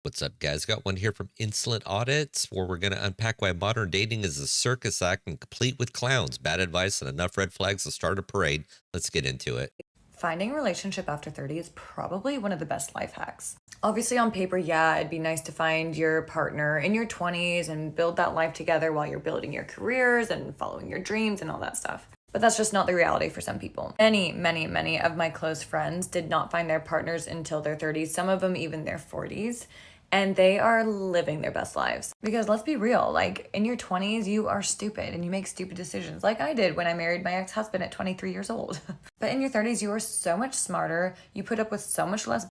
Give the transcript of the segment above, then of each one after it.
What's up, guys? Got one here from Insolent Audits, where we're going to unpack why modern dating is a circus act and complete with clowns, bad advice, and enough red flags to start a parade. Let's get into it. Finding a relationship after 30 is probably one of the best life hacks. Obviously, on paper, yeah, it'd be nice to find your partner in your 20s and build that life together while you're building your careers and following your dreams and all that stuff. But that's just not the reality for some people. Many of my close friends did not find their partners until their 30s, some of them even their 40s. And they are living their best lives. Because let's be real, like in your 20s, you are stupid and you make stupid decisions like I did when I married my ex-husband at 23 years old. But in your 30s, you are so much smarter. You put up with so much less.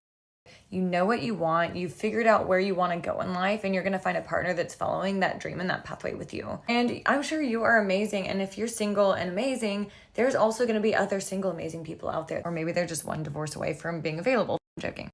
You know what you want. You've figured out where you want to go in life, and you're going to find a partner that's following that dream and that pathway with you. And I'm sure you are amazing. And if you're single and amazing, there's also going to be other single amazing people out there. Or maybe they're just one divorce away from being available. I'm joking.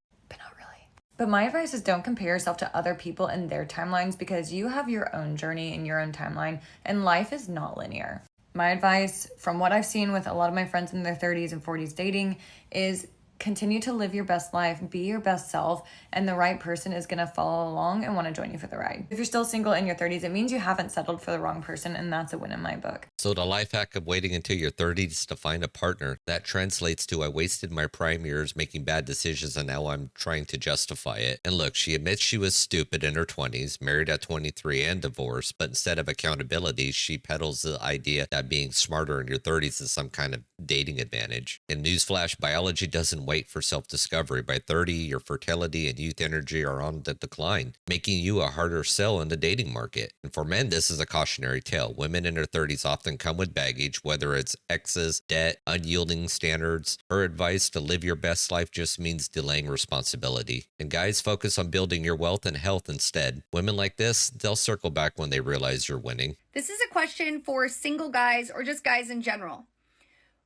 But my advice is don't compare yourself to other people and their timelines, because you have your own journey and your own timeline, and life is not linear. My advice, from what I've seen with a lot of my friends in their 30s and 40s dating, is continue to live your best life, be your best self, and the right person is going to follow along and want to join you for the ride. If you're still single in your 30s, it means you haven't settled for the wrong person, and that's a win in my book. So the life hack of waiting until your 30s to find a partner, that translates to I wasted my prime years making bad decisions and now I'm trying to justify it. And look, she admits she was stupid in her 20s, married at 23 and divorced, but instead of accountability, she peddles the idea that being smarter in your 30s is some kind of dating advantage. And newsflash, biology doesn't wait for self-discovery. By 30, your fertility and youth energy are on the decline, making you a harder sell in the dating market. And for men, this is a cautionary tale. Women in their 30s often come with baggage, whether it's exes, debt, unyielding standards. Her advice to live your best life just means delaying responsibility. And guys, focus on building your wealth and health instead. Women like this, they'll circle back when they realize you're winning. This is a question for single guys or just guys in general.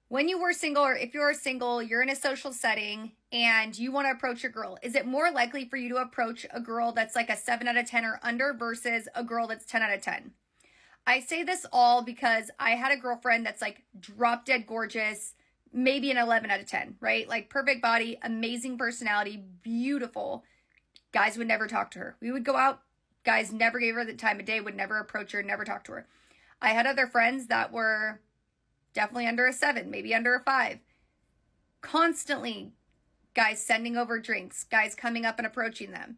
When you were single, or if you're single, you're in a social setting and you want to approach a girl, is it more likely for you to approach a girl that's like a 7 out of 10 or under versus a girl that's 10 out of 10? I say this all because I had a girlfriend that's like drop dead gorgeous, maybe an 11 out of 10, right? Like perfect body, amazing personality, beautiful. Guys would never talk to her. We would go out. Guys never gave her the time of day, would never approach her, never talk to her. I had other friends that were definitely under a 7, maybe under a 5. Constantly, guys sending over drinks, guys coming up and approaching them.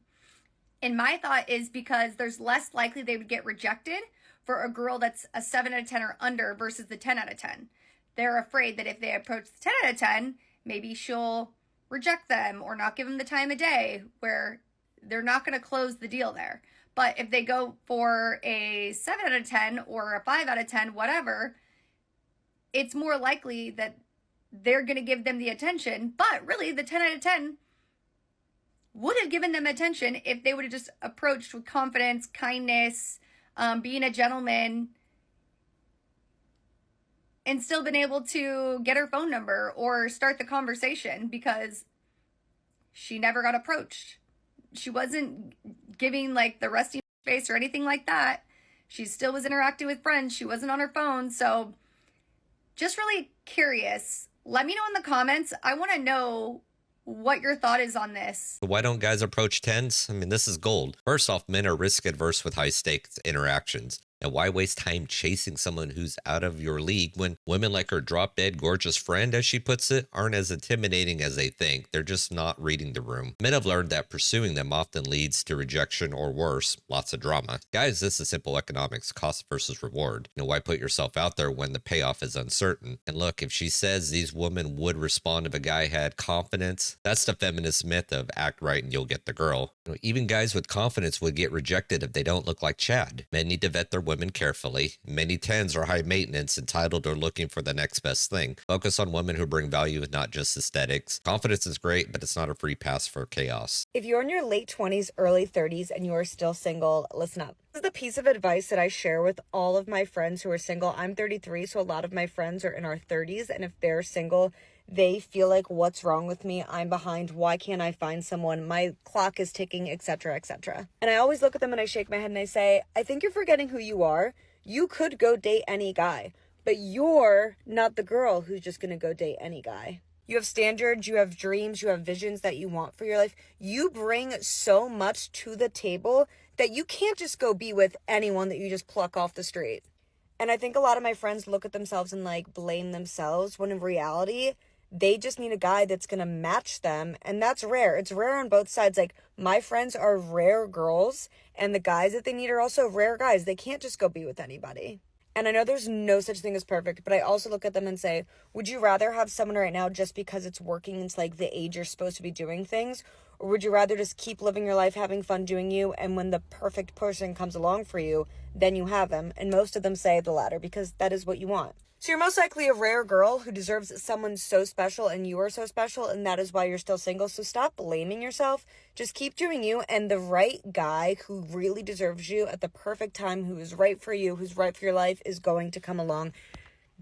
And my thought is because there's less likely they would get rejected for a girl that's a 7 out of 10 or under versus the 10 out of 10. They're afraid that if they approach the 10 out of 10, maybe she'll reject them or not give them the time of day, where they're not going to close the deal there. But if they go for a 7 out of 10 or a 5 out of 10, whatever, it's more likely that they're going to give them the attention. But really, the 10 out of 10 would have given them attention if they would have just approached with confidence, kindness, being a gentleman, and still been able to get her phone number or start the conversation, because she never got approached. She wasn't giving like the rusty face or anything like that. She still was interacting with friends. She wasn't on her phone. So just really curious. Let me know in the comments. I want to know what your thought is on this. Why don't guys approach 10s? I mean, this is gold. First off, men are risk adverse with high stakes interactions. And why waste time chasing someone who's out of your league when women like her drop dead gorgeous friend, as she puts it, aren't as intimidating as they think? They're just not reading the room. Men have learned that pursuing them often leads to rejection or worse, lots of drama. Guys, this is simple economics, cost versus reward. Why put yourself out there when the payoff is uncertain? And look, if she says these women would respond if a guy had confidence, that's the feminist myth of act right and you'll get the girl. Even guys with confidence would get rejected if they don't look like Chad. Men need to vet their women carefully. Many 10s are high maintenance, entitled, or looking for the next best thing. Focus on women who bring value, not just aesthetics. Confidence is great, but it's not a free pass for chaos. If you're in your late 20s, early 30s, and you are still single, listen up. This is the piece of advice that I share with all of my friends who are single. I'm 33, so a lot of my friends are in our 30s, and if they're single, they feel like, what's wrong with me? I'm behind. Why can't I find someone? My clock is ticking, etc., etc. And I always look at them and I shake my head and I say, I think you're forgetting who you are. You could go date any guy, but you're not the girl who's just going to go date any guy. You have standards, you have dreams, you have visions that you want for your life. You bring so much to the table that you can't just go be with anyone that you just pluck off the street. And I think a lot of my friends look at themselves and like blame themselves when in reality, they just need a guy that's going to match them. And that's rare. It's rare on both sides. Like my friends are rare girls and the guys that they need are also rare guys. They can't just go be with anybody. And I know there's no such thing as perfect, but I also look at them and say, would you rather have someone right now just because it's working, it's like the age you're supposed to be doing things? Or would you rather just keep living your life, having fun doing you, and when the perfect person comes along for you, then you have them? And most of them say the latter because that is what you want. So you're most likely a rare girl who deserves someone so special and you are so special, and that is why you're still single. So stop blaming yourself. Just keep doing you, and the right guy who really deserves you at the perfect time, who is right for you, who's right for your life, is going to come along.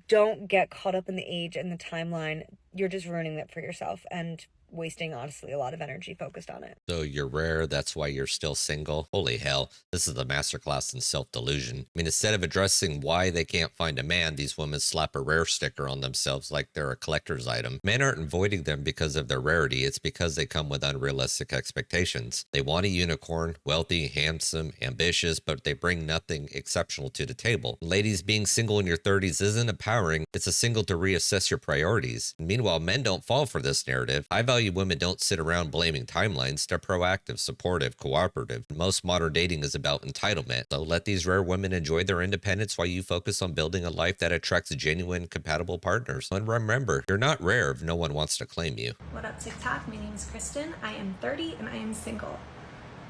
Don't get caught up in the age and the timeline. You're just ruining it for yourself and wasting, honestly, a lot of energy focused on it. So you're rare, that's why you're still single? Holy hell, this is the masterclass in self-delusion. I mean, instead of addressing why they can't find a man, these women slap a rare sticker on themselves like they're a collector's item. Men aren't avoiding them because of their rarity, it's because they come with unrealistic expectations. They want a unicorn, wealthy, handsome, ambitious, but they bring nothing exceptional to the table. Ladies, being single in your 30s isn't empowering, it's a signal to reassess your priorities. And meanwhile, men don't fall for this narrative. I value women don't sit around blaming timelines. They're proactive, supportive, cooperative. Most modern dating is about entitlement. So let these rare women enjoy their independence while you focus on building a life that attracts genuine, compatible partners. And remember, you're not rare if no one wants to claim you. What up, TikTok? My name is Kristen. I am 30 and I am single.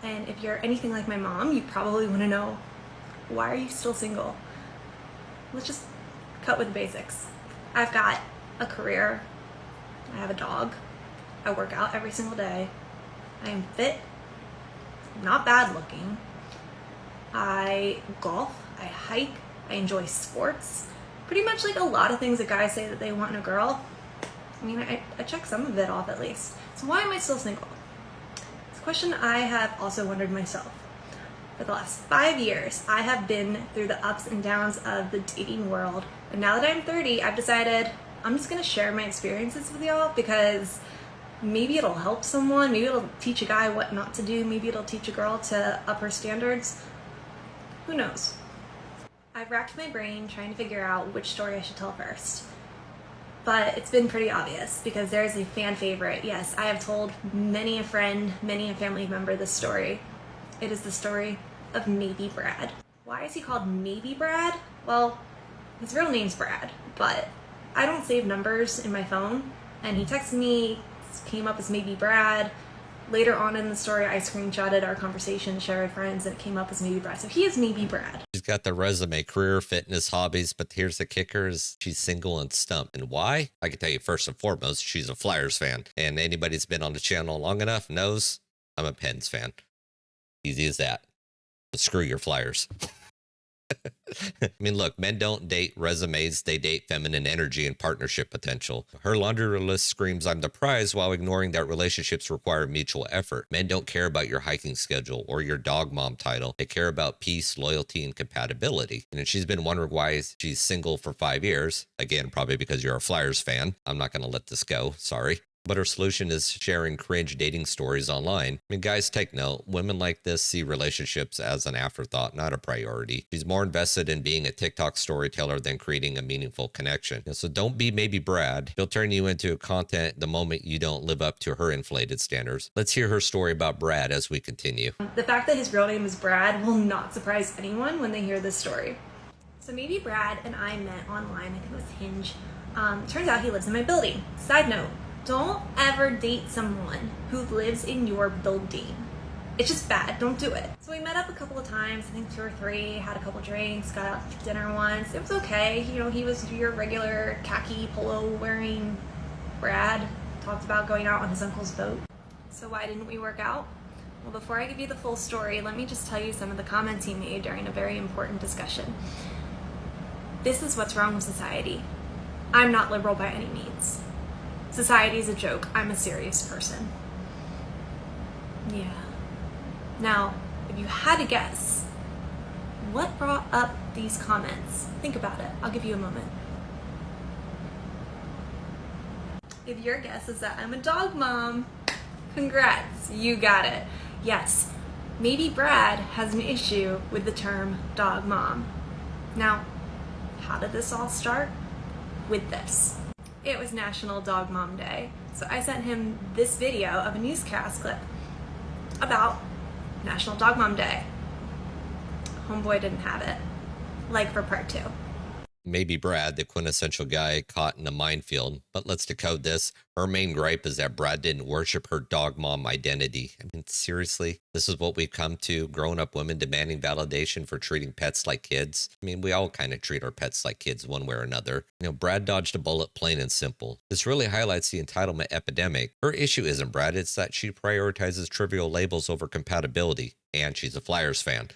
And if you're anything like my mom, you probably want to know, why are you still single? Let's just cut with the basics. I've got a career. I have a dog. I work out every single day. I am fit, not bad looking. I golf, I hike, I enjoy sports. Pretty much like a lot of things that guys say that they want in a girl. I mean, I check some of it off at least. So why am I still single? It's a question I have also wondered myself. For the last 5 years, I have been through the ups and downs of the dating world. And now that I'm 30, I've decided I'm just gonna share my experiences with y'all because maybe it'll help someone, maybe it'll teach a guy what not to do, maybe it'll teach a girl to up her standards. Who knows? I've racked my brain trying to figure out which story I should tell first. But it's been pretty obvious because there's a fan favorite. Yes, I have told many a friend, many a family member this story. It is the story of Maybe Brad. Why is he called Maybe Brad? Well, his real name's Brad, but I don't save numbers in my phone, and he texted me, came up as Maybe Brad. Later on in the story, I screenshotted our conversation to share with friends, and it came up as Maybe Brad. So he is Maybe Brad. She's got the resume, career, fitness, hobbies, but here's the kicker is she's single and stumped. And why? I can tell you first and foremost, she's a Flyers fan. And anybody that's been on the channel long enough knows I'm a Pens fan. Easy as that. But screw your Flyers. I mean, look, men don't date resumes, they date feminine energy and partnership potential. Her laundry list screams I'm the prize while ignoring that relationships require mutual effort. Men don't care about your hiking schedule or your dog mom title. They care about peace, loyalty, and compatibility. And she's been wondering why she's single for 5 years. Again, probably because you're a Flyers fan. I'm not going to let this go. Sorry. But her solution is sharing cringe dating stories online. I mean, guys, take note. Women like this see relationships as an afterthought, not a priority. She's more invested in being a TikTok storyteller than creating a meaningful connection. So don't be Maybe Brad. She'll turn you into content the moment you don't live up to her inflated standards. Let's hear her story about Brad as we continue. The fact that his real name is Brad will not surprise anyone when they hear this story. So Maybe Brad and I met online. I think it was Hinge. Turns out he lives in my building. Side note. Don't ever date someone who lives in your building. It's just bad. Don't do it. So we met up a couple of times, I think 2 or 3, had a couple drinks, got out to dinner once. It was okay. You know, he was your regular khaki polo wearing Brad. Talked about going out on his uncle's boat. So why didn't we work out? Well, before I give you the full story, let me just tell you some of the comments he made during a very important discussion. This is what's wrong with society. I'm not liberal by any means. Society is a joke. I'm a serious person. Yeah. Now, if you had to guess, what brought up these comments? Think about it. I'll give you a moment. If your guess is that I'm a dog mom, congrats, you got it. Yes, maybe Brad has an issue with the term dog mom. Now, how did this all start? With this. It was National Dog Mom Day, so I sent him this video of a newscast clip about National Dog Mom Day. Homeboy didn't have it. Like for part 2. Maybe Brad, the quintessential guy caught in a minefield, but let's decode this. Her main gripe is that Brad didn't worship her dog mom identity. I mean, seriously? This is what we've come to, grown up women demanding validation for treating pets like kids. I mean, we all kind of treat our pets like kids one way or another. You know, Brad dodged a bullet, plain and simple. This really highlights the entitlement epidemic. Her issue isn't Brad, it's that she prioritizes trivial labels over compatibility, and she's a Flyers fan.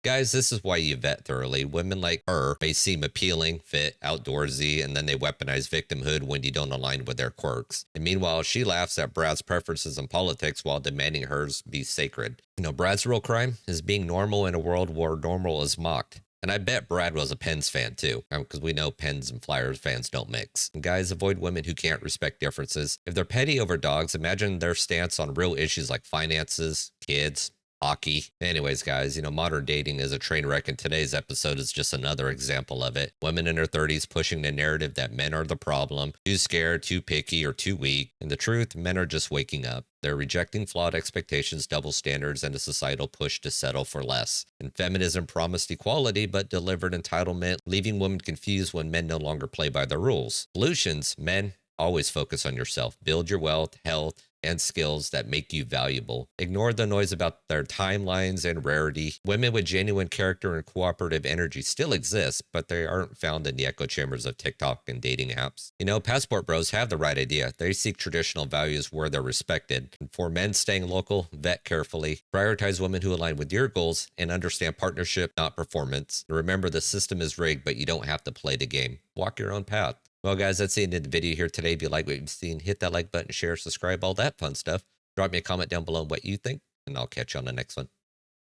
Guys, this is why you vet thoroughly. Women like her may seem appealing, fit, outdoorsy, and then they weaponize victimhood when you don't align with their quirks. And meanwhile, she laughs at Brad's preferences in politics while demanding hers be sacred. You know, Brad's real crime is being normal in a world where normal is mocked. And I bet Brad was a Pens fan too, because we know Pens and Flyers fans don't mix. And guys, avoid women who can't respect differences. If they're petty over dogs, imagine their stance on real issues like finances, kids, hockey. Anyways, guys, you know, modern dating is a train wreck, and today's episode is just another example of it. Women in their 30s pushing the narrative that men are the problem, too scared, too picky, or too weak. And the truth, men are just waking up. They're rejecting flawed expectations, double standards, and a societal push to settle for less. And feminism promised equality, but delivered entitlement, leaving women confused when men no longer play by the rules. Solutions, men, always focus on yourself. Build your wealth, health, and skills that make you valuable. Ignore the noise about their timelines and rarity. Women with genuine character and cooperative energy still exist, but they aren't found in the echo chambers of TikTok and dating apps. You know, passport bros have the right idea. They seek traditional values where they're respected. And for men staying local, vet carefully. Prioritize women who align with your goals and understand partnership, not performance. And remember, the system is rigged, but you don't have to play the game. Walk your own path. Well, guys, that's the end of the video here today. If you like what you've seen, hit that like button, share, subscribe, all that fun stuff. Drop me a comment down below what you think, and I'll catch you on the next one.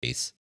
Peace.